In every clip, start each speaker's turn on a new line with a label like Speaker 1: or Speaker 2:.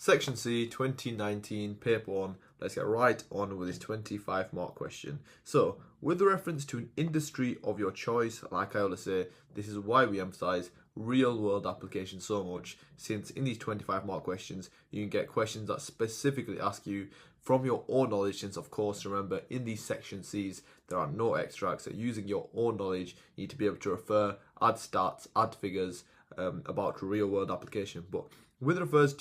Speaker 1: Section C, 2019, paper 1. Let's get right on with this 25 mark question. So, with reference to an industry of your choice, like I always say, this is why we emphasize real world application so much, since in these 25 mark questions, you can get questions that specifically ask you from your own knowledge, since of course, remember, in these section C's, there are no extracts, so using your own knowledge, you need to be able to refer, add stats, add figures about real world application. But with reference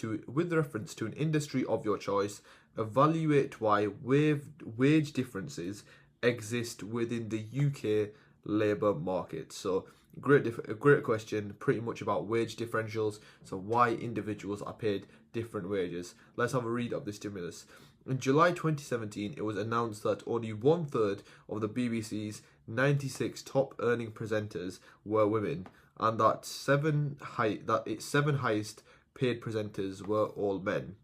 Speaker 1: to an industry of your choice, evaluate why wage differences exist within the UK labour market. So great question, pretty much about wage differentials, so why individuals are paid different wages. Let's have a read of the stimulus. In July 2017, it was announced that only 1/3 of the BBC's 96 top earning presenters were women, and that its seven highest paid presenters were all men.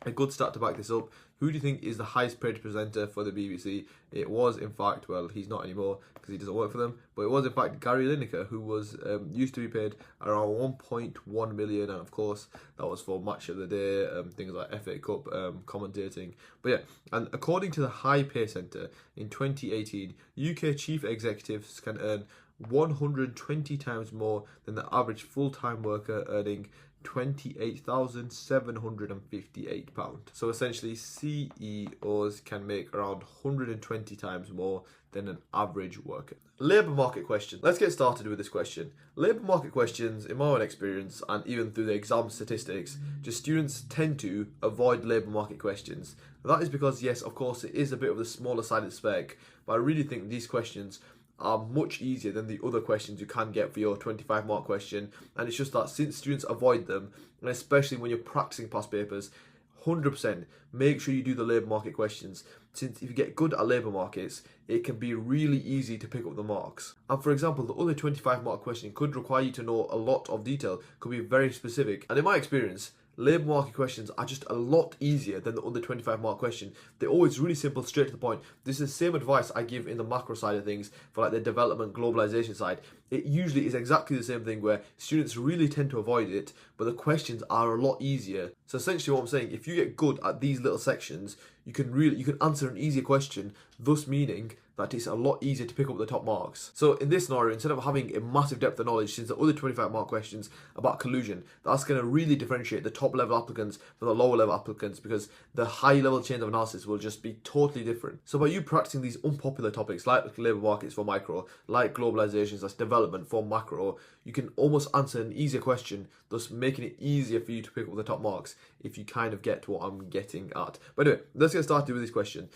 Speaker 1: A good stat to back this up. Who do you think is the highest paid presenter for the BBC? It was, in fact, well, he's not anymore because he doesn't work for them, but it was, in fact, Gary Lineker, who was used to be paid around 1.1 million, and of course, that was for Match of the Day, things like FA Cup commentating. But yeah, and according to the High Pay Centre, in 2018, UK chief executives can earn 120 times more than the average full-time worker, earning £28,758. So essentially, CEOs can make around 120 times more than an average worker. Labour market question. Let's get started with this question. Labour market questions, in my own experience, and even through the exam statistics, just students tend to avoid labour market questions. That is because, yes, of course, it is a bit of the smaller sided spec, but I really think these questions are much easier than the other questions you can get for your 25 mark question, and it's just that since students avoid them, and especially when you're practicing past papers, 100% make sure you do the labour market questions, since if you get good at labour markets, it can be really easy to pick up the marks. And for example, the other 25 mark question could require you to know a lot of detail, could be very specific, and in my experience, labour market questions are just a lot easier than the other 25 mark question. They're always really simple, straight to the point. This is the same advice I give in the macro side of things for like the development globalization side. It usually is exactly the same thing where students really tend to avoid it, but the questions are a lot easier. So essentially what I'm saying, if you get good at these little sections, you can answer an easier question, thus meaning that it's a lot easier to pick up the top marks. So in this scenario, instead of having a massive depth of knowledge, since the other 25 mark questions about collusion, that's going to really differentiate the top level applicants from the lower level applicants, because the high level chains of analysis will just be totally different. So by you practicing these unpopular topics like labour markets for micro, like globalizations, that's development for macro, you can almost answer an easier question, thus making it easier for you to pick up the top marks, if you kind of get what I'm getting at. But anyway, let's get started with this question.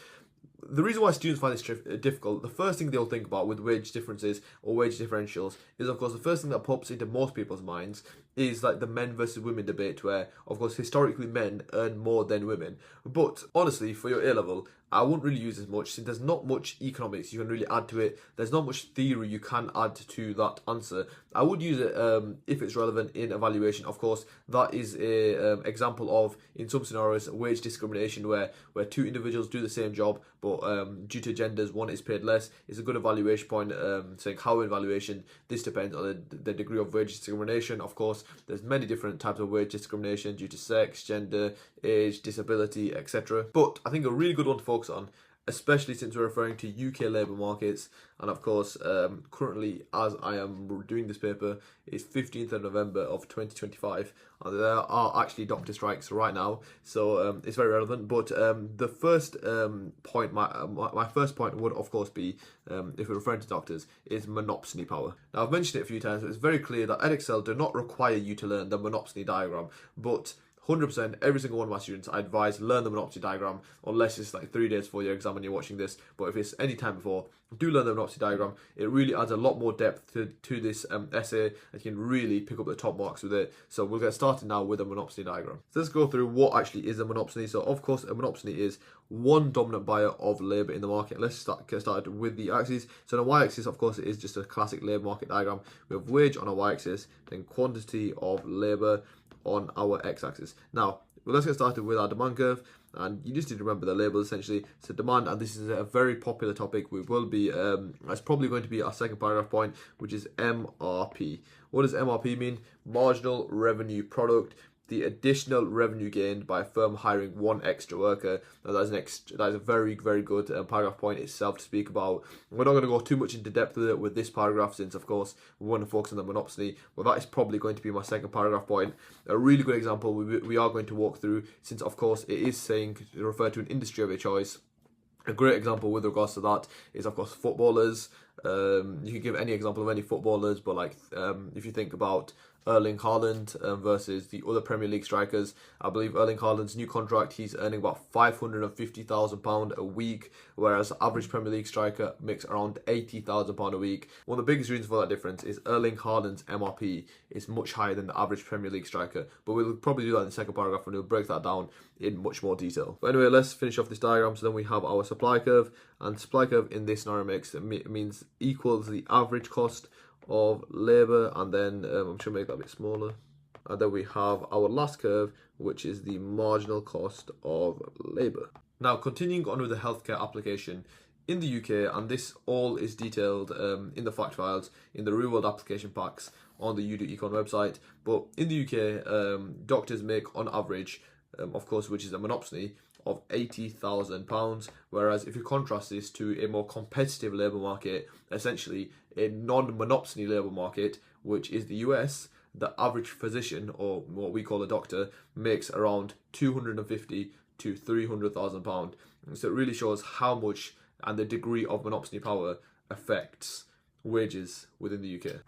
Speaker 1: The reason why students find this difficult, the first thing they'll think about with wage differences or wage differentials is, of course, the first thing that pops into most people's minds is like the men versus women debate, where, of course, historically men earn more than women. But honestly, for your A-level, I wouldn't really use as much, since there's not much economics you can really add to it. There's not much theory you can add to that answer. I would use it if it's relevant in evaluation. Of course, that is a example of, in some scenarios, wage discrimination where two individuals do the same job, but due to genders, one is paid less. It's a good evaluation point, saying how evaluation, this depends on the degree of wage discrimination. Of course, there's many different types of wage discrimination due to sex, gender, age, disability, etc. But I think a really good one to focus on, especially since we're referring to UK labour markets, and of course, currently, as I am doing this paper, it's 15th of November of 2025, and there are actually doctor strikes right now, so it's very relevant. But the first point, my first point would, of course, be, if we're referring to doctors, is monopsony power. Now, I've mentioned it a few times, but it's very clear that Edexcel do not require you to learn the monopsony diagram, but 100%, every single one of my students, I advise learn the monopsony diagram, unless it's like 3 days before your exam and you're watching this. But if it's any time before, do learn the monopsony diagram. It really adds a lot more depth to this essay, and you can really pick up the top marks with it. So we'll get started now with a monopsony diagram. So let's go through what actually is a monopsony. So of course, a monopsony is one dominant buyer of labour in the market. Let's get started with the axis. So on the y-axis, of course, it is just a classic labour market diagram. We have wage on a y-axis, then quantity of labour on our x-axis. Now, let's get started with our demand curve, and you just need to remember the label essentially. So demand, and this is a very popular topic, we will be, it's probably going to be our second paragraph point, which is MRP. What does MRP mean? Marginal revenue product. the additional revenue gained by a firm hiring one extra worker. Now that is a very, very good paragraph point itself to speak about. We're not going to go too much into depth with it with this paragraph, since of course we want to focus on the monopsony, but that is probably going to be my second paragraph point. A really good example we are going to walk through, since of course it is saying to refer to an industry of your choice. A great example with regards to that is, of course, footballers. You can give any example of any footballers, but like if you think about Erling Haaland versus the other Premier League strikers, I believe Erling Haaland's new contract, he's earning about £550,000 a week, whereas the average Premier League striker makes around £80,000 a week. One of the biggest reasons for that difference is Erling Haaland's MRP is much higher than the average Premier League striker, but we'll probably do that in the second paragraph and we'll break that down in much more detail. But anyway, let's finish off this diagram. So then we have our supply curve, and supply curve in this scenario means equals the average cost of labour, and then I'm trying to make that a bit smaller, and then we have our last curve, which is the marginal cost of labour. Now continuing on with the healthcare application in the UK, and this all is detailed in the fact files in the real world application packs on the UdoEcon website. But in the UK, doctors make on average, of course, which is a monopsony, of £80,000, whereas if you contrast this to a more competitive labour market, essentially a non-monopsony labour market, which is the US, the average physician, or what we call a doctor, makes around £250,000 to £300,000. So it really shows how much and the degree of monopsony power affects wages within the UK.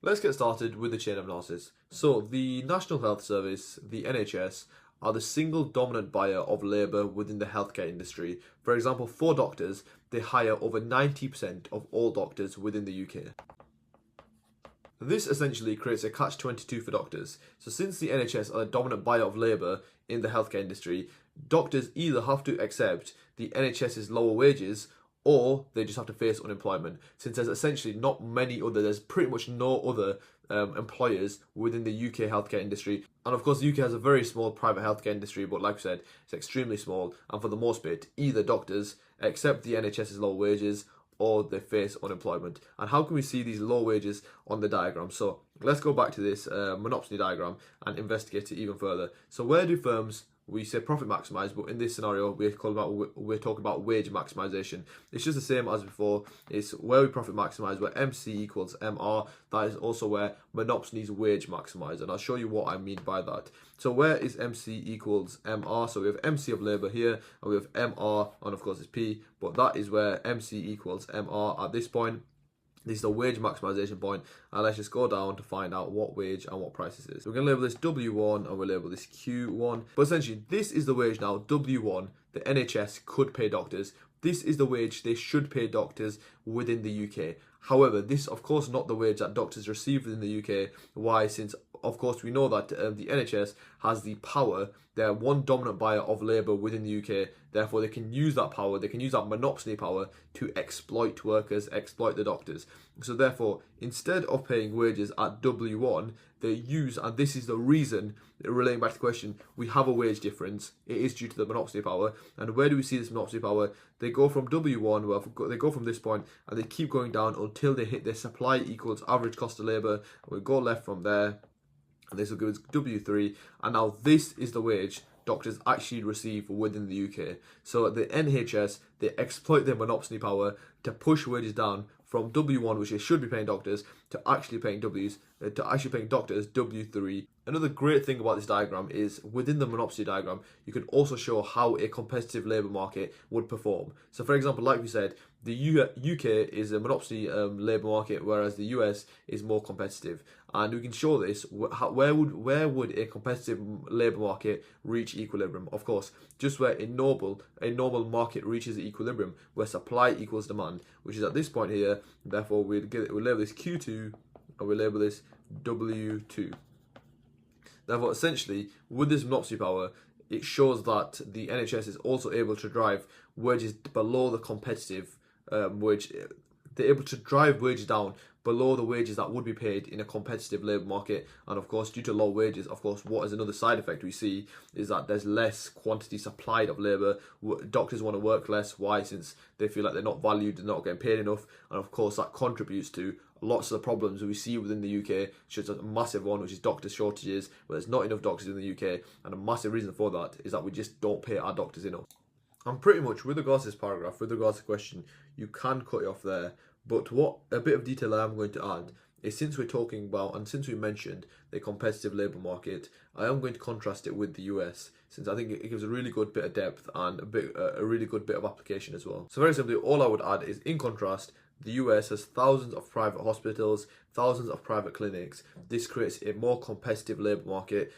Speaker 1: Let's get started with the chain of analysis. So the National Health Service, the NHS, are the single dominant buyer of labour within the healthcare industry. For example, for doctors, they hire over 90% of all doctors within the UK. This essentially creates a catch-22 for doctors. So since the NHS are the dominant buyer of labour in the healthcare industry, doctors either have to accept the NHS's lower wages, or they just have to face unemployment, since there's essentially there's pretty much no other employers within the UK healthcare industry. And of course the UK has a very small private healthcare industry, but like I said, it's extremely small, and for the most part, either doctors accept the NHS's low wages or they face unemployment. And how can we see these low wages on the diagram? So let's go back to this monopsony diagram and investigate it even further. So where do firms, we say profit maximize, but in this scenario we're talking about wage maximization. It's just the same as before. It's where we profit maximize, where MC equals MR. That is also where monopsony's wage maximize, and I'll show you what I mean by that. So where is MC equals MR? So we have MC of labour here, and we have MR, and of course it's P, but that is where MC equals MR at this point. This is the wage maximization point, and let's just go down to find out what wage and what price this is. So we're going to label this W1 and we'll label this Q1. But essentially, this is the wage now, W1, the NHS could pay doctors. This is the wage they should pay doctors within the UK. However, this is of course not the wage that doctors receive within the UK. Why? Since of course we know that the NHS has the power. They're one dominant buyer of labour within the UK. Therefore, they can use that power, they can use that monopsony power to exploit workers, exploit the doctors. So therefore, instead of paying wages at W1, they use, and this is the reason, relating back to the question, we have a wage difference. It is due to the monopsony power. And where do we see this monopsony power? They go from W1, well, they go from this point, and they keep going down until they hit their supply equals average cost of labour. And we go left from there, and this will give us W3. And now this is the wage doctors actually receive within the UK. So the NHS, they exploit their monopsony power to push wages down from W1, which they should be paying doctors, to actually paying doctors W3. Another great thing about this diagram is within the monopsony diagram, you can also show how a competitive labour market would perform. So for example, like we said, the UK is a monopsony labour market, whereas the US is more competitive. And we can show this, where would a competitive labour market reach equilibrium? Of course, just where a normal market reaches equilibrium, where supply equals demand, which is at this point here. Therefore, we'll label this Q2 and we'll label this W2. Therefore, essentially, with this monopsony power, it shows that the NHS is also able to drive wages below the competitive wage. They're able to drive wages down below the wages that would be paid in a competitive labour market. And of course, due to low wages, of course, what is another side effect we see is that there's less quantity supplied of labour. Doctors want to work less. Why? Since they feel like they're not valued, they're not getting paid enough. And of course, that contributes to lots of the problems we see within the UK, which is a massive one, which is doctor shortages, where there's not enough doctors in the UK. And a massive reason for that is that we just don't pay our doctors enough. And pretty much with regards to this paragraph, with regards to the question, you can cut it off there. But what a bit of detail I am going to add is, since we're talking about and since we mentioned the competitive labour market, I am going to contrast it with the US, since I think it gives a really good bit of depth and a really good bit of application as well. So very simply, all I would add is, in contrast, the US has thousands of private hospitals, thousands of private clinics. This creates a more competitive labour market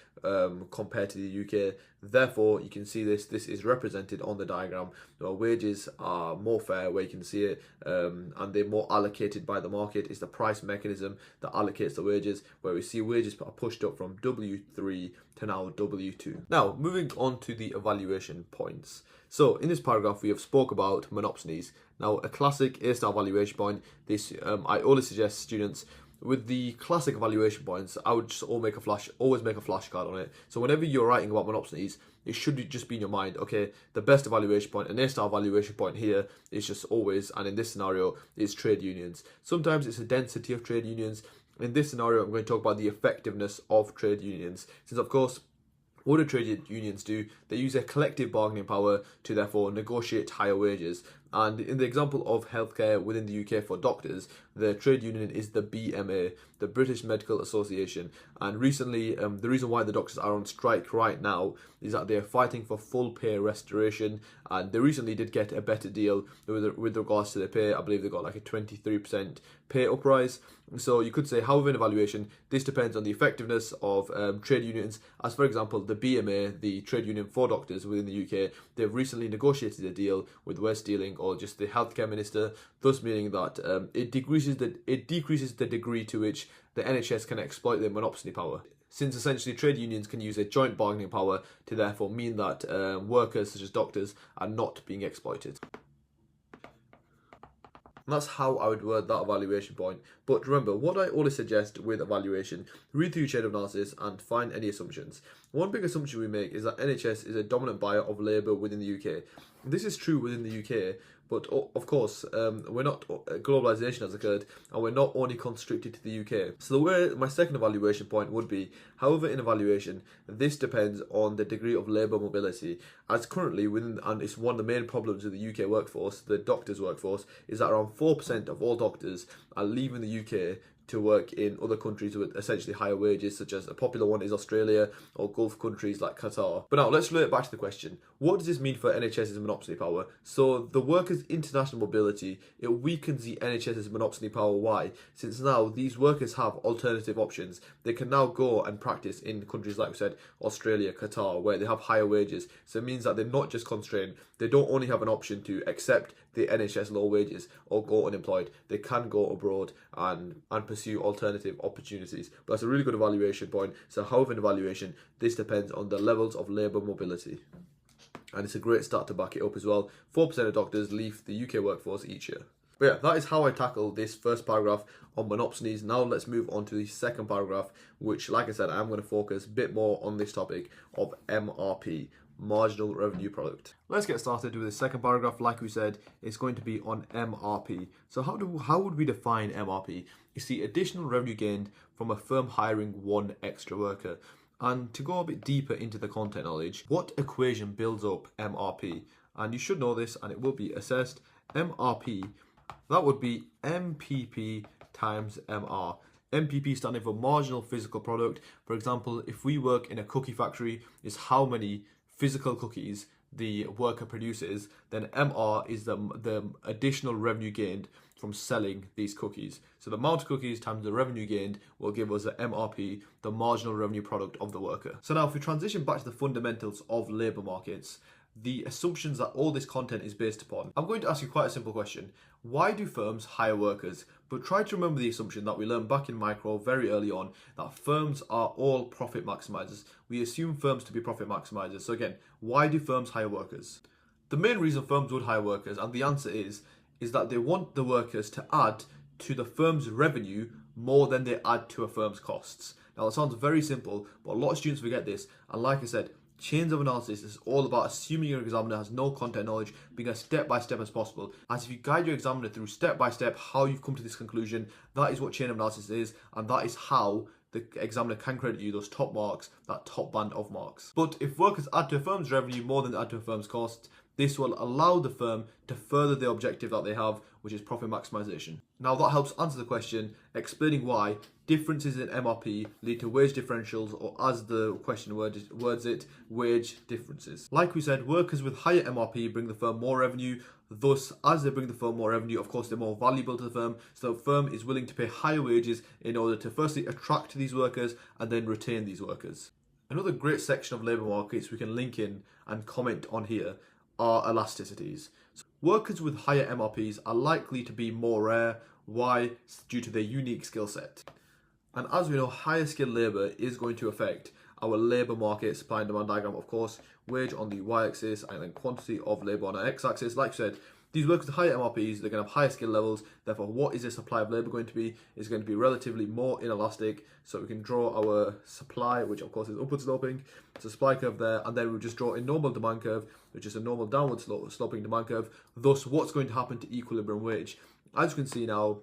Speaker 1: compared to the UK. Therefore, you can see this is represented on the diagram. Wages are more fair, where you can see it, and they're more allocated by the market. It's the price mechanism that allocates the wages, where we see wages are pushed up from W3 to now W2. Now, moving on to the evaluation points. So in this paragraph, we have spoke about monopsonies. Now, a classic A-star evaluation point, this I always suggest students, with the classic evaluation points, I would just always make a flashcard on it. So whenever you're writing about monopsonies, it should just be in your mind, okay, the best evaluation point, an A-star evaluation point here is just always, and in this scenario, is trade unions. Sometimes it's a density of trade unions. In this scenario, I'm going to talk about the effectiveness of trade unions, since of course, what do trade unions do? They use their collective bargaining power to therefore negotiate higher wages. And in the example of healthcare within the UK for doctors, the trade union is the BMA, the British Medical Association. And recently, the reason why the doctors are on strike right now is that they're fighting for full pay restoration. And they recently did get a better deal with regards to their pay. I believe they got like a 23% pay uprise. So you could say, however, in evaluation, this depends on the effectiveness of trade unions. As for example, the BMA, the trade union for doctors within the UK, they've recently negotiated a deal with West Dealing, or just the healthcare minister, thus meaning that it decreases the degree to which the NHS can exploit their monopsony power. Since essentially trade unions can use a joint bargaining power to therefore mean that workers such as doctors are not being exploited. And that's how I would word that evaluation point. But remember, what I always suggest with evaluation, read through your chain of analysis and find any assumptions. One big assumption we make is that NHS is a dominant buyer of labour within the UK. This is true within the UK, but of course, we're not, globalisation has occurred, and we're not only constricted to the UK. So my second evaluation point would be, however, in evaluation, this depends on the degree of labour mobility. As currently, and it's one of the main problems with the UK workforce, the doctors' workforce, is that around 4% of all doctors are leaving the UK to work in other countries with essentially higher wages, such as a popular one is Australia or Gulf countries like Qatar. But now let's relate back to the question. What does this mean for NHS's monopsony power? So the workers' international mobility, it weakens the NHS's monopsony power. Why? Since now these workers have alternative options. They can now go and practice in countries like we said, Australia, Qatar, where they have higher wages. So it means that they're not just constrained. They don't only have an option to accept the NHS low wages or go unemployed. They can go abroad and pursue alternative opportunities. But that's a really good evaluation point. So however, in evaluation, this depends on the levels of labour mobility. And it's a great start to back it up as well. 4% of doctors leave the UK workforce each year. But yeah, that is how I tackle this first paragraph on monopsonies. Now let's move on to the second paragraph, which, like I said, I'm going to focus a bit more on this topic of MRP, Marginal Revenue Product. Let's get started with the second paragraph. Like we said, it's going to be on MRP. So how would we define MRP? You see, additional revenue gained from a firm hiring one extra worker. And to go a bit deeper into the content knowledge, what equation builds up MRP? And you should know this, and it will be assessed. MRP, that would be MPP times MR. MPP standing for marginal physical product. For example, if we work in a cookie factory, is how many physical cookies the worker produces, then MR is the additional revenue gained from selling these cookies. So the amount of cookies times the revenue gained will give us the MRP, the marginal revenue product of the worker. So now if we transition back to the fundamentals of labour markets, the assumptions that all this content is based upon, I'm going to ask you quite a simple question. Why do firms hire workers? But try to remember the assumption that we learned back in micro very early on, that firms are all profit maximizers. We assume firms to be profit maximizers. So again, why do firms hire workers? The main reason firms would hire workers, and the answer is that they want the workers to add to the firm's revenue more than they add to a firm's costs. Now, it sounds very simple, but a lot of students forget this. And like I said, chains of analysis is all about assuming your examiner has no content knowledge, being as step-by-step as possible. As if you guide your examiner through step-by-step how you've come to this conclusion, that is what chain of analysis is, and that is how the examiner can credit you those top marks, that top band of marks. But if workers add to a firm's revenue more than they add to a firm's costs, this will allow the firm to further the objective that they have, which is profit maximization. Now that helps answer the question, explaining why differences in MRP lead to wage differentials, or as the question words it, wage differences. Like we said, workers with higher MRP bring the firm more revenue. Thus, as they bring the firm more revenue, of course, they're more valuable to the firm. So the firm is willing to pay higher wages in order to firstly attract these workers and then retain these workers. Another great section of labour markets we can link in and comment on here are elasticities. So workers with higher MRPs are likely to be more rare. Why? Due to their unique skill set. And as we know, higher skilled labour is going to affect our labour market supply and demand diagram, of course, wage on the y-axis and then quantity of labour on our x-axis. Like I said, these workers with higher MRPs, they're going to have higher skill levels. Therefore, what is the supply of labour going to be? It's going to be relatively more inelastic. So we can draw our supply, which of course is upward sloping. It's a supply curve there, and then we'll just draw a normal demand curve, which is a normal downward sloping demand curve. Thus, what's going to happen to equilibrium wage? As you can see now,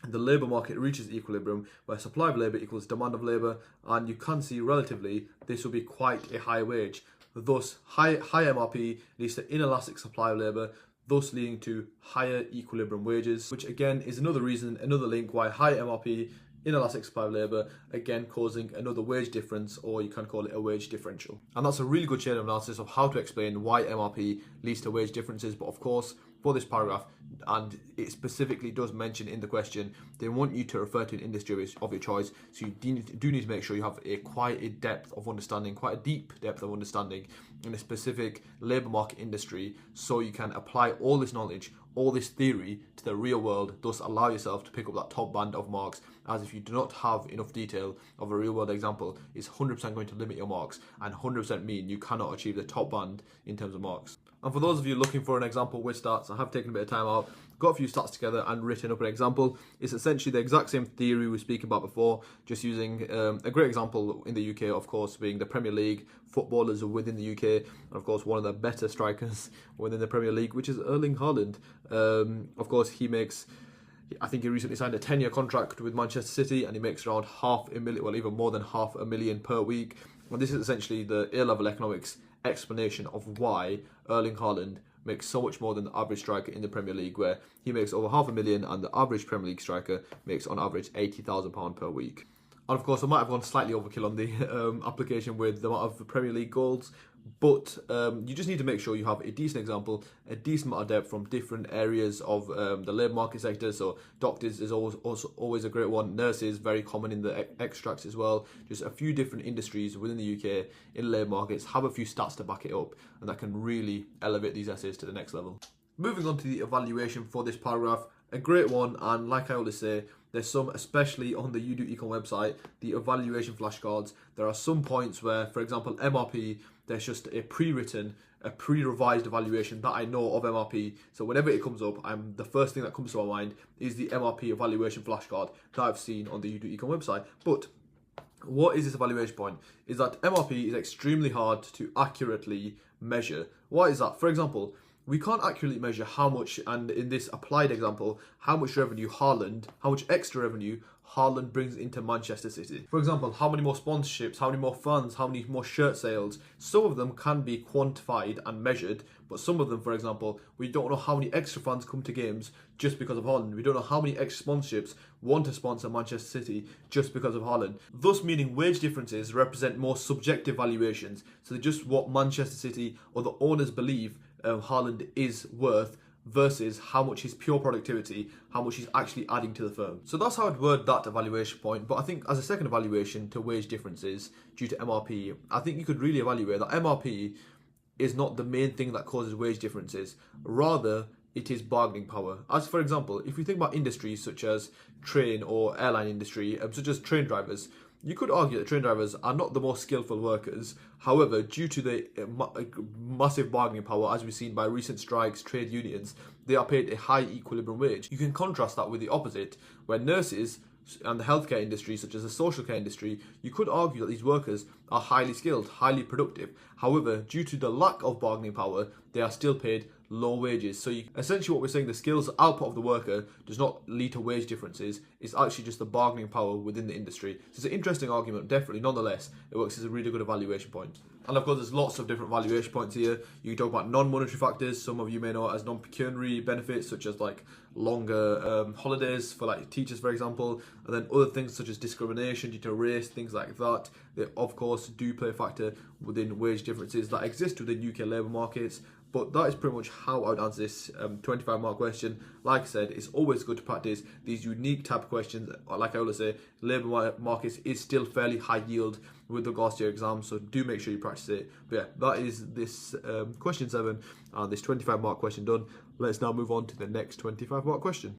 Speaker 1: the labour market reaches equilibrium where supply of labour equals demand of labour, and you can see relatively this will be quite a high wage. Thus, high MRP leads to inelastic supply of labour, thus leading to higher equilibrium wages, which again is another reason, another link why high MRP, inelastic supply of labour, again causing another wage difference, or you can call it a wage differential. And that's a really good chain of analysis of how to explain why MRP leads to wage differences. But of course, for this paragraph, and it specifically does mention in the question, they want you to refer to an industry of your choice. So you do need to make sure you have quite a depth of understanding, quite a deep depth of understanding in a specific labour market industry, so you can apply all this knowledge, all this theory to the real world, thus allow yourself to pick up that top band of marks. As if you do not have enough detail of a real world example, it's 100% going to limit your marks and 100% mean you cannot achieve the top band in terms of marks. And for those of you looking for an example with stats, I have taken a bit of time out, got a few stats together and written up an example. It's essentially the exact same theory we were speaking about before, just using a great example in the UK, of course, being the Premier League, footballers within the UK, and of course one of the better strikers within the Premier League, which is Erling Haaland. Of course, I think he recently signed a 10-year contract with Manchester City, and he makes around $500,000, well, even more than $500,000 per week. And this is essentially the A-level economics explanation of why Erling Haaland makes so much more than the average striker in the Premier League, where he makes over $500,000 and the average Premier League striker makes on average £80,000 per week. And of course, I might have gone slightly overkill on the application with the amount of Premier League goals, but you just need to make sure you have a decent example, a decent amount of depth from different areas of the labour market sector. So doctors is always a great one, nurses, very common in the extracts as well. Just a few different industries within the UK in labour markets, have a few stats to back it up, and that can really elevate these essays to the next level. Moving on to the evaluation for this paragraph, a great one, and like I always say, there's some, especially on the UdoEcon website, the evaluation flashcards. There are some points where, for example, MRP, there's just a pre-revised evaluation that I know of MRP. So whenever it comes up, the first thing that comes to my mind is the MRP evaluation flashcard that I've seen on the UdoEcon website. But what is this evaluation point? Is that MRP is extremely hard to accurately measure. Why is that? For example, we can't accurately measure how much, and in this applied example, how much extra revenue Haaland brings into Manchester City. For example, how many more sponsorships, how many more fans, how many more shirt sales. Some of them can be quantified and measured, but some of them, for example, we don't know how many extra fans come to games just because of Haaland. We don't know how many extra sponsorships want to sponsor Manchester City just because of Haaland. Thus meaning wage differences represent more subjective valuations. So they're just what Manchester City or the owners believe Haaland is worth versus how much his pure productivity, how much he's actually adding to the firm. So that's how I'd word that evaluation point. But I think as a second evaluation to wage differences due to MRP, I think you could really evaluate that MRP is not the main thing that causes wage differences. Rather, it is bargaining power. As for example, if we think about industries such as train or airline industry, such as train drivers, you could argue that train drivers are not the most skillful workers. However, due to the massive bargaining power, as we've seen by recent strikes, trade unions, they are paid a high equilibrium wage. You can contrast that with the opposite, where nurses and the healthcare industry, such as the social care industry, you could argue that these workers are highly skilled, highly productive. However, due to the lack of bargaining power, they are still paid low wages. So essentially what we're saying, the skills output of the worker does not lead to wage differences. It's actually just the bargaining power within the industry. So it's an interesting argument, definitely. Nonetheless, it works as a really good evaluation point. And of course, there's lots of different valuation points here. You can talk about non-monetary factors. Some of you may know it as non-pecuniary benefits, such as like longer holidays for like teachers, for example. And then other things such as discrimination due to race, things like that. They, of course, do play a factor within wage differences that exist within UK labour markets. But that is pretty much how I would answer this 25-mark question. Like I said, it's always good to practice these unique type of questions. Like I always say, labour markets is still fairly high yield with regards to your exam, so do make sure you practice it. But yeah, that is this question 7 and this 25-mark question done. Let's now move on to the next 25-mark question.